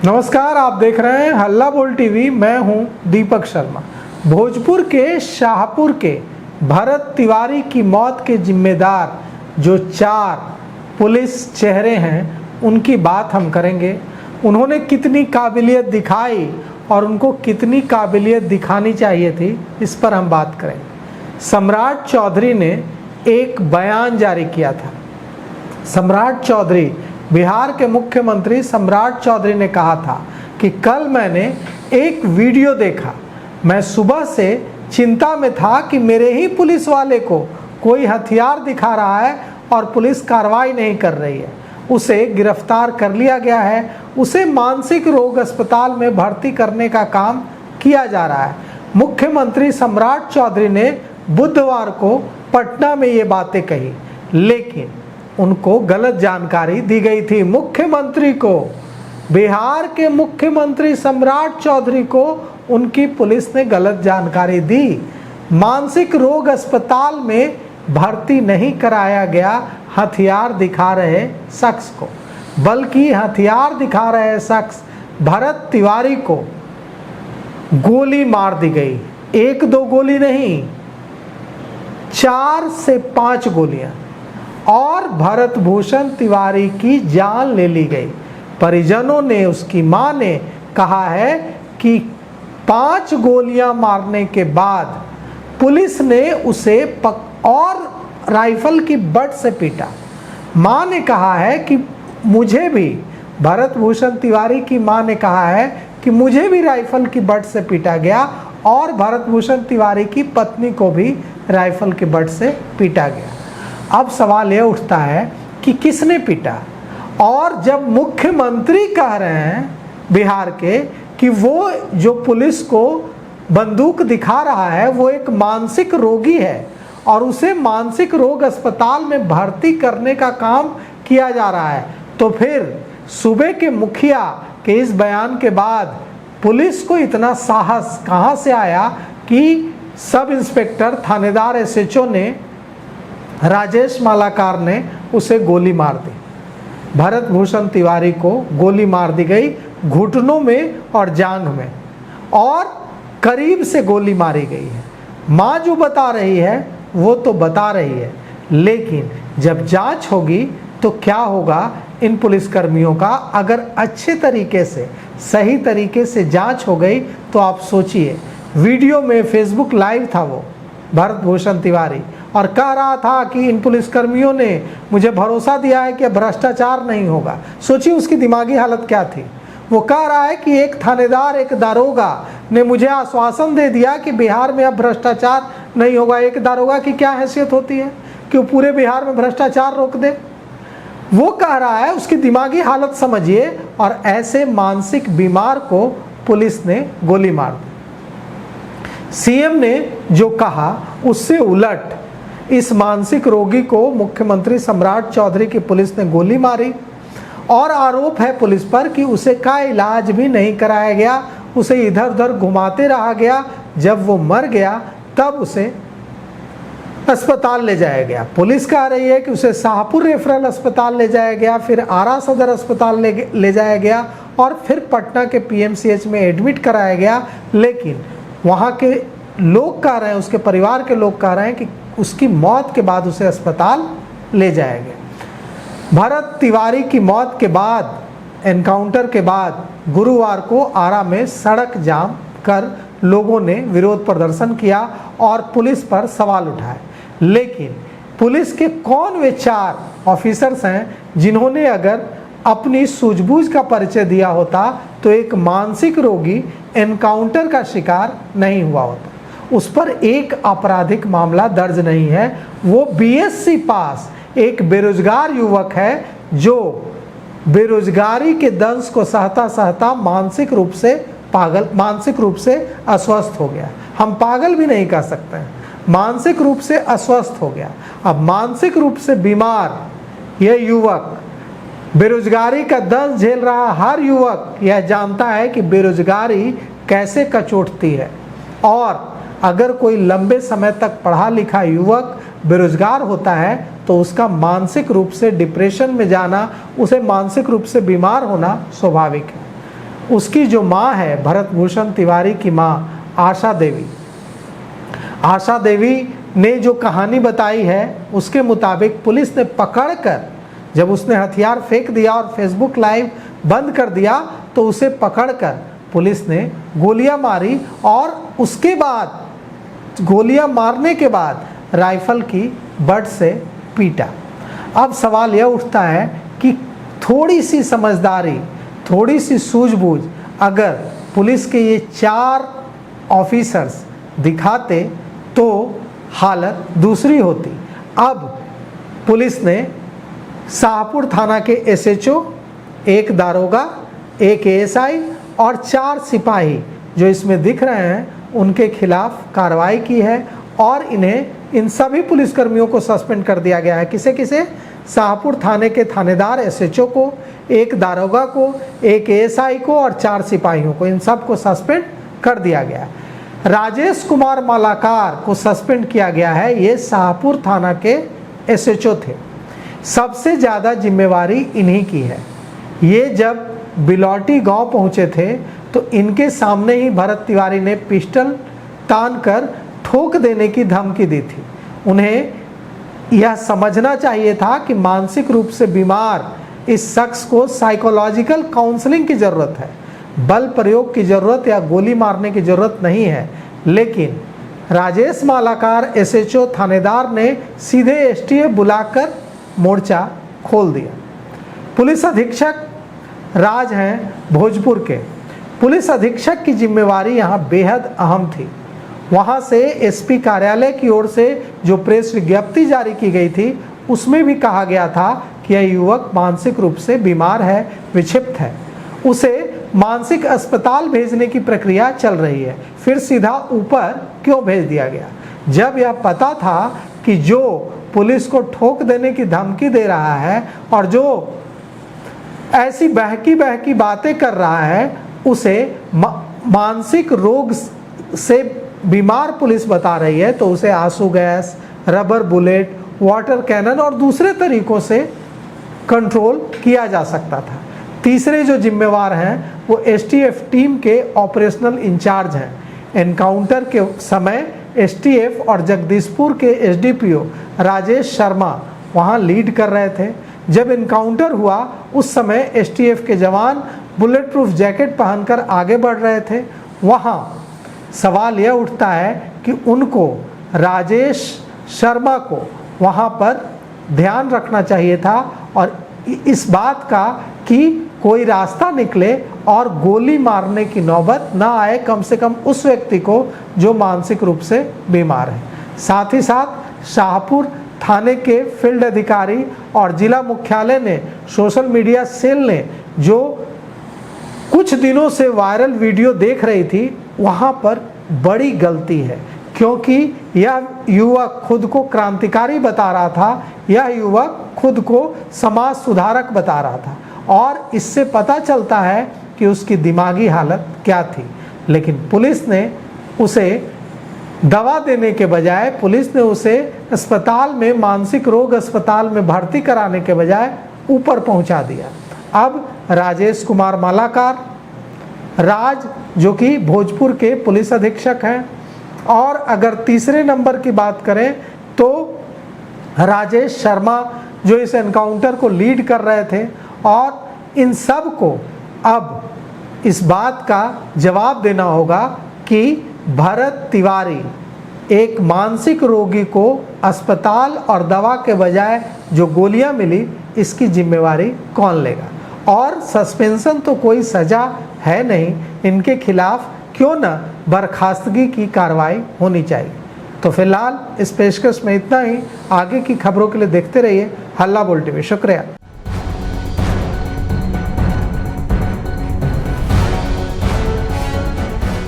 नमस्कार, आप देख रहे हैं हल्ला बोल टीवी। मैं हूं दीपक शर्मा। भोजपुर के शाहपुर के भरत तिवारी की मौत के जिम्मेदार जो 4 पुलिस चेहरे हैं उनकी बात हम करेंगे। उन्होंने कितनी काबिलियत दिखाई और उनको कितनी काबिलियत दिखानी चाहिए थी, इस पर हम बात करेंगे। सम्राट चौधरी ने एक बयान जारी किया था। सम्राट चौधरी, बिहार के मुख्यमंत्री सम्राट चौधरी ने कहा था कि कल मैंने एक वीडियो देखा। मैं सुबह से चिंता में था कि मेरे ही पुलिस वाले को कोई हथियार दिखा रहा है और पुलिस कार्रवाई नहीं कर रही है। उसे गिरफ्तार कर लिया गया है। उसे मानसिक रोग अस्पताल में भर्ती करने का काम किया जा रहा है। मुख्यमंत्री सम्राट चौधरी ने बुधवार को पटना में ये बातें कही, लेकिन उनको गलत जानकारी दी गई थी। मुख्यमंत्री को, बिहार के मुख्यमंत्री सम्राट चौधरी को उनकी पुलिस ने गलत जानकारी दी। मानसिक रोग अस्पताल में भर्ती नहीं कराया गया हथियार दिखा रहे शख्स को, बल्कि हथियार दिखा रहे शख्स भरत तिवारी को गोली मार दी गई। 1-2 गोली नहीं, 4 से 5 गोलियां, और भरत भूषण तिवारी की जान ले ली गई। परिजनों ने, उसकी मां ने कहा है कि 5 गोलियां मारने के बाद पुलिस ने उसे और राइफल की बट से पीटा। मां ने कहा है कि मुझे भी, भरत भूषण तिवारी की मां ने कहा है कि मुझे भी राइफल की बट से पीटा गया और भरत भूषण तिवारी की पत्नी को भी राइफल की बट से पीटा गया। अब सवाल यह उठता है कि किसने पीटा। और जब मुख्यमंत्री कह रहे हैं बिहार के कि वो जो पुलिस को बंदूक दिखा रहा है वो एक मानसिक रोगी है और उसे मानसिक रोग अस्पताल में भर्ती करने का काम किया जा रहा है, तो फिर सूबे के मुखिया के इस बयान के बाद पुलिस को इतना साहस कहां से आया कि सब इंस्पेक्टर, थानेदार, SHO ने, राजेश मालाकार ने उसे गोली मार दी। भरत भूषण तिवारी को गोली मार दी गई, घुटनों में और जांघ में, और करीब से गोली मारी गई है। मां जो बता रही है वो तो बता रही है, लेकिन जब जांच होगी तो क्या होगा इन पुलिसकर्मियों का। अगर अच्छे तरीके से, सही तरीके से जांच हो गई तो आप सोचिए। वीडियो में फेसबुक लाइव था वो भरत भूषण तिवारी और कह रहा था कि इन पुलिसकर्मियों ने मुझे भरोसा दिया है कि भ्रष्टाचार नहीं होगा। सोचिए उसकी दिमागी हालत क्या थी। वो कह रहा है कि एक थानेदार, एक दारोगा ने मुझे आश्वासन दे दिया कि बिहार में अब भ्रष्टाचार नहीं होगा। एक दारोगा की क्या हैसियत होती है कि वो पूरे बिहार में भ्रष्टाचार रोक दे। वो कह रहा है, उसकी दिमागी हालत समझिए। और ऐसे मानसिक बीमार को पुलिस ने गोली मार दी। CM ने जो कहा उससे उलट इस मानसिक रोगी को मुख्यमंत्री सम्राट चौधरी की पुलिस ने गोली मारी और आरोप है पुलिस पर कि उसे का इलाज भी नहीं कराया गया, उसे इधर उधर घुमाते रहा गया। जब वो मर गया तब उसे अस्पताल ले जाया गया। पुलिस कह रही है कि उसे शाहपुर रेफरल अस्पताल ले जाया गया, फिर आरा सदर अस्पताल ले जाया गया और फिर पटना के PMCH में एडमिट कराया गया। लेकिन वहाँ के लोग कह रहे हैं, उसके परिवार के लोग कह रहे हैं कि उसकी मौत के बाद उसे अस्पताल ले जाया गया। भरत तिवारी की मौत के बाद, एनकाउंटर के बाद गुरुवार को आरा में सड़क जाम कर लोगों ने विरोध प्रदर्शन किया और पुलिस पर सवाल उठाए। लेकिन पुलिस के कौन वे 4 ऑफिसर्स हैं जिन्होंने अगर अपनी सूझबूझ का परिचय दिया होता तो एक मानसिक रोगी एनकाउंटर का शिकार नहीं हुआ होता। उस पर एक आपराधिक मामला दर्ज नहीं है। वो BSc पास एक बेरोजगार युवक है जो बेरोजगारी के दंश को सहता सहता मानसिक रूप से अस्वस्थ हो गया। हम पागल भी नहीं कह सकते हैं, मानसिक रूप से अस्वस्थ हो गया। अब मानसिक रूप से बीमार यह युवक, बेरोजगारी का दंश झेल रहा हर युवक यह जानता है कि बेरोजगारी कैसे कचोटती है। और अगर कोई लंबे समय तक पढ़ा लिखा युवक बेरोजगार होता है तो उसका मानसिक रूप से डिप्रेशन में जाना, उसे मानसिक रूप से बीमार होना स्वाभाविक है। उसकी जो माँ है भरत भूषण तिवारी की माँ आशा देवी ने जो कहानी बताई है उसके मुताबिक पुलिस ने पकड़कर, जब उसने हथियार फेंक दिया और फेसबुक लाइव बंद कर दिया तो उसे पकड़कर पुलिस ने गोलियां मारी और उसके बाद गोलियां मारने के बाद राइफल की बट से पीटा। अब सवाल यह उठता है कि थोड़ी सी समझदारी, थोड़ी सी सूझबूझ अगर पुलिस के ये 4 ऑफिसर्स दिखाते तो हालत दूसरी होती। अब पुलिस ने शाहपुर थाना के एसएचओ, एक दारोगा, एक एएसआई और 4 सिपाही जो इसमें दिख रहे हैं उनके खिलाफ कार्रवाई की है और इन सभी पुलिसकर्मियों को सस्पेंड कर दिया गया है। किसे किसे? शाहपुर थाने के थानेदार एसएचओ को, एक दारोगा को, एक एएसआई को और 4 सिपाहियों को, इन सब को सस्पेंड कर दिया गया है। राजेश कुमार मालाकार को सस्पेंड किया गया है, ये शाहपुर थाना के एसएचओ थे। सबसे ज़्यादा जिम्मेवारी इन्हीं की है। ये जब बिलौटी गांव पहुंचे थे तो इनके सामने ही भरत तिवारी ने पिस्टल तान कर ठोक देने की धमकी दी थी। उन्हें यह समझना चाहिए था कि मानसिक रूप से बीमार इस शख्स को साइकोलॉजिकल काउंसलिंग की ज़रूरत है, बल प्रयोग की ज़रूरत या गोली मारने की ज़रूरत नहीं है। लेकिन राजेश मालाकार एसएचओ थानेदार ने सीधे एसटीएफ बुलाकर मोर्चा खोल दिया। पुलिस अधीक्षक राज हैं भोजपुर के। पुलिस अधीक्षक की जिम्मेवारी यहाँ बेहद अहम थी। वहाँ से एसपी कार्यालय की ओर से जो प्रेस विज्ञप्ति जारी की गई थी उसमें भी कहा गया था कि यह युवक मानसिक रूप से बीमार है, विक्षिप्त है, उसे मानसिक अस्पताल भेजने की प्रक्रिया चल रही है। फिर सीधा ऊपर क्यों भेज दिया गया? जब यह पता था कि जो पुलिस को ठोक देने की धमकी दे रहा है और जो ऐसी बहकी बातें कर रहा है उसे मानसिक रोग से बीमार पुलिस बता रही है, तो उसे आंसू gas, rubber bullet, water cannon और दूसरे तरीकों से कंट्रोल किया जा सकता था। तीसरे जो जिम्मेवार हैं वो एसटीएफ टीम के ऑपरेशनल इंचार्ज हैं। एनकाउंटर के समय एसटीएफ और जगदीशपुर के एसडीपीओ राजेश शर्मा वहां लीड कर रहे थे। जब एनकाउंटर हुआ उस समय एसटीएफ के जवान बुलेट प्रूफ जैकेट पहनकर आगे बढ़ रहे थे। वहां सवाल यह उठता है कि उनको, राजेश शर्मा को वहां पर ध्यान रखना चाहिए था और इस बात का कि कोई रास्ता निकले और गोली मारने की नौबत ना आए, कम से कम उस व्यक्ति को जो मानसिक रूप से बीमार है। साथ ही साथ शाहपुर थाने के फील्ड अधिकारी और जिला मुख्यालय ने, सोशल मीडिया सेल ने जो कुछ दिनों से वायरल वीडियो देख रही थी वहाँ पर बड़ी गलती है, क्योंकि यह युवक खुद को क्रांतिकारी बता रहा था, यह युवक खुद को समाज सुधारक बता रहा था और इससे पता चलता है कि उसकी दिमागी हालत क्या थी। लेकिन पुलिस ने उसे दवा देने के बजाय, पुलिस ने उसे अस्पताल में, मानसिक रोग अस्पताल में भर्ती कराने के बजाय ऊपर पहुंचा दिया। अब राजेश कुमार मालाकार, राज जो कि भोजपुर के पुलिस अधीक्षक हैं, और अगर तीसरे नंबर की बात करें तो राजेश शर्मा जो इस एनकाउंटर को लीड कर रहे थे, और इन सब को अब इस बात का जवाब देना होगा कि भरत तिवारी, एक मानसिक रोगी को अस्पताल और दवा के बजाय जो गोलियां मिली, इसकी जिम्मेवारी कौन लेगा? और सस्पेंशन तो कोई सज़ा है नहीं, इनके खिलाफ क्यों न बर्खास्तगी की कार्रवाई होनी चाहिए। तो फिलहाल इस पेशकश में इतना ही। आगे की खबरों के लिए देखते रहिए हल्ला बोल टीवी। शुक्रिया।